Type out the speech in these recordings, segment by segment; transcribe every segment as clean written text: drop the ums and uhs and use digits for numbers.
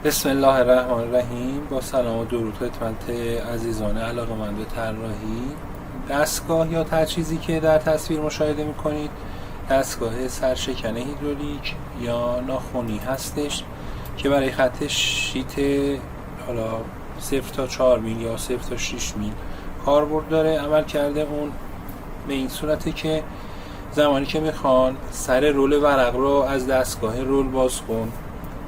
بسم الله الرحمن الرحیم. با سلام و درود خدمت عزیزان علاقه‌مند به طراحی. دستگاه یا تجهیزی که در تصویر مشاهده می‌کنید دستگاه سرشکن هیدرولیک یا ناخنی هستش که برای خط شیت حالا 0 تا 4 میل یا 0 تا 6 میل کاربرد داره. عمل کرده اون به این صورته که زمانی که میخوان سر رول ورق رو از دستگاه رول بازکن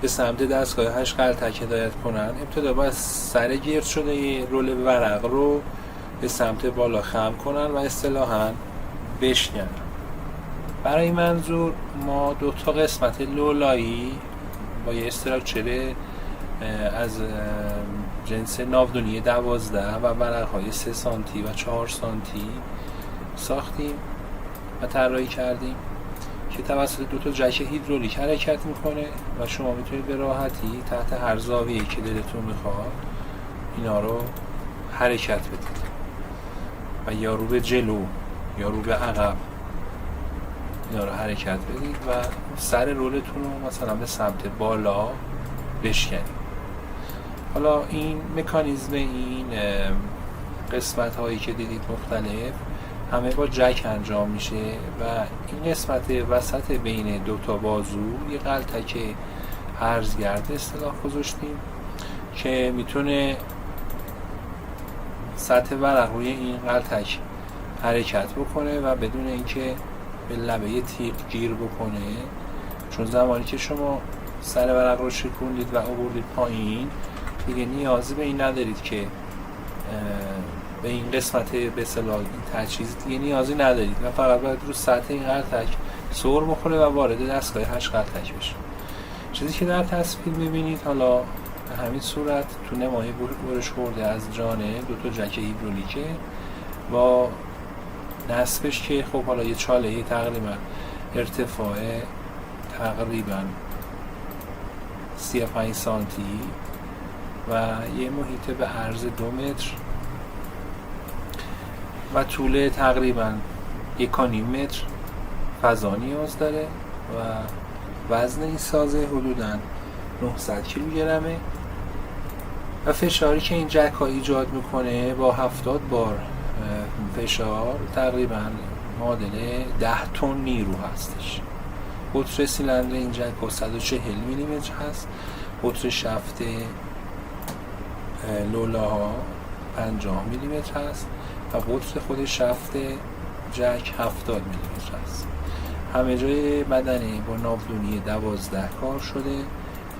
به سمت دستگاه 8 غلطک هدایت کنن، ابتدا باید سر گرد شده رول ورق رو به سمت بالا خم کنن و اصطلاحاً بشکنن. برای این منظور ما دو تا قسمت لولایی با یه استراکچر از جنس ناودونی 12 و ورق‌های 3 سانتی و 4 سانتی ساختیم و طراحی کردیم که توسط دو تا جک هیدرولیک حرکت میکنه و شما میتونید به راحتی تحت هر زاویه‌ای که دلتون میخواد اینا رو حرکت بدید و یا رو به جلو یا رو به عقب اینا رو حرکت بدید و سر رولتون رو مثلا به سمت بالا بشکنید. حالا این مکانیزم این قسمت هایی که دیدید مختلف همه با جک انجام میشه و این قسمت وسط بین دو تا بازو یه غلطک عرضگرد اصطلاح گذاشتیم که میتونه سطح ورق روی این غلطک حرکت بکنه و بدون اینکه به لبه تیغ گیر بکنه، چون زمانی که شما سر ورق رو شکوندید و آوردید پایین دیگه نیازی به این ندارید که به این قسمت به اصطلاح این تجهیز دیگه نیازی ندارید و فقط باید رو سطح این غلطک سر بخوره و وارد دستگاه 8 غلطک بشه. چیزی که در تصویر می‌بینید حالا به همین صورت تو نمای برش خورده از جانه دو تا جک هیدرولیکه با نصبش که خب حالا یه چاله تقریبا ارتفاع تقریبا 35 سانتی و یه محیط به عرض 2 متر و طول تقریبا 1.5 متر فضا نیاز داره و وزن این سازه حدوداً 900 کیلوگرمه و فشاری که این جک ها ایجاد میکنه با 70 بار فشار تقریبا معادل 10 تن نیرو هستش. قطر سیلندر این جک ها 140 میلیمتر هست. قطر شفت لولاها 50 میلیمتر هست و قطر خود شفت جک 70 میلیمتر است. همه جای بدنه با ناودونی 12 کار شده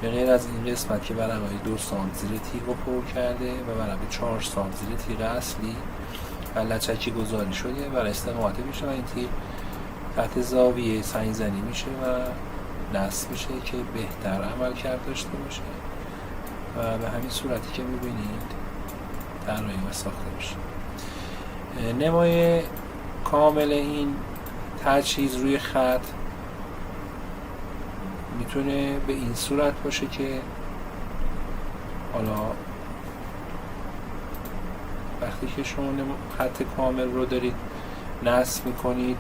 به غیر از این قسمت که ورقای 2 سانت زیر تیغ رو پر کرده و ورق 4 سانت زیر تیغ اصلی و لچکی گذاری شده و استقامت میشه و این تیغ تحت زاویه سنگ‌زنی میشه و نصب میشه که بهتر عمل کرد داشته باشه و به همین صورتی که میبینید طراحی و ساخته میشه. نمای کامل این تجهیز روی خط میتونه به این صورت باشه که حالا وقتی که شما خط کامل رو دارید نصب میکنید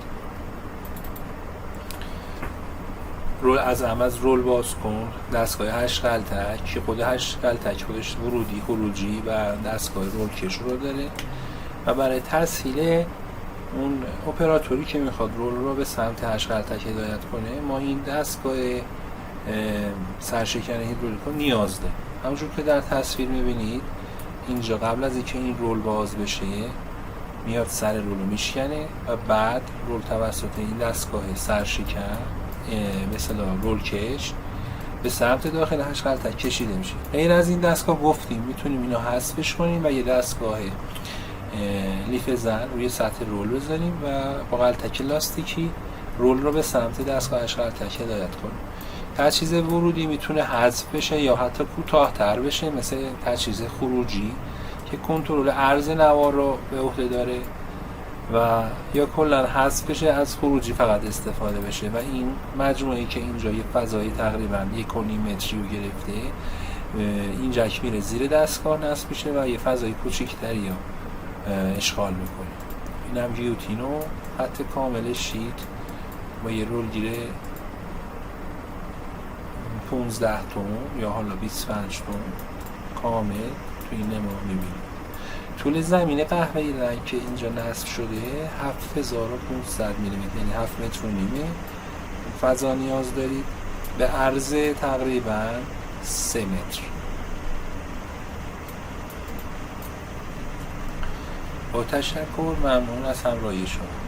رول از رول باز کن دستگاه 8 غلطک که خود 8 غلطک خودش ورودی خروجی و دستگاه رول کش رو داره و برای تسهیل اون اپراتوری که میخواد رول رو به سمت 8 غلطک هدایت کنه ما این دستگاه سرشکن هیدرولیک رو نیاز داره. همونجور که در تصویر میبینید اینجا قبل از اینکه این رول باز بشه میاد سر رول رو میشکنه و بعد رول توسط این دستگاه سرشکن مثلا رول کش به سمت داخل 8 غلطک کشیده میشه. غیر از این دستگاه گفتیم میتونیم اینو حذفش کنیم و یه دستگاه لیف زن روی سطح رول بذاریم و با غلطک لاستیکی رول رو به سمت دستگاه 8 غلطک هدایت کنیم. تجهیز ورودی میتونه حذف بشه یا حتی کوتاه‌تر بشه مثل تجهیز خروجی که کنترل عرض نوار رو به عهده داره و یا کلا حذف بشه از خروجی فقط استفاده بشه و این مجموعه‌ای که اینجا یه فضای تقریبا 1.5 متری رو گرفته این جک میره زیر دستگاه نصب میشه و یه فضای کوچیک‌تری رو اشغال میکنه. این هم گیوتین و خط کامل شیت با یه رول گیره 15 تن یا حالا 25 تن کامل توی این نماه میبینید. طول زمین قهوه‌ای رنگ که اینجا نصب شده 7500 میلیمتر، یعنی 7 متر و نیمه فضا نیاز دارید، به عرض تقریبا 3 متر. با تشکر، ممنون از همراهی شما.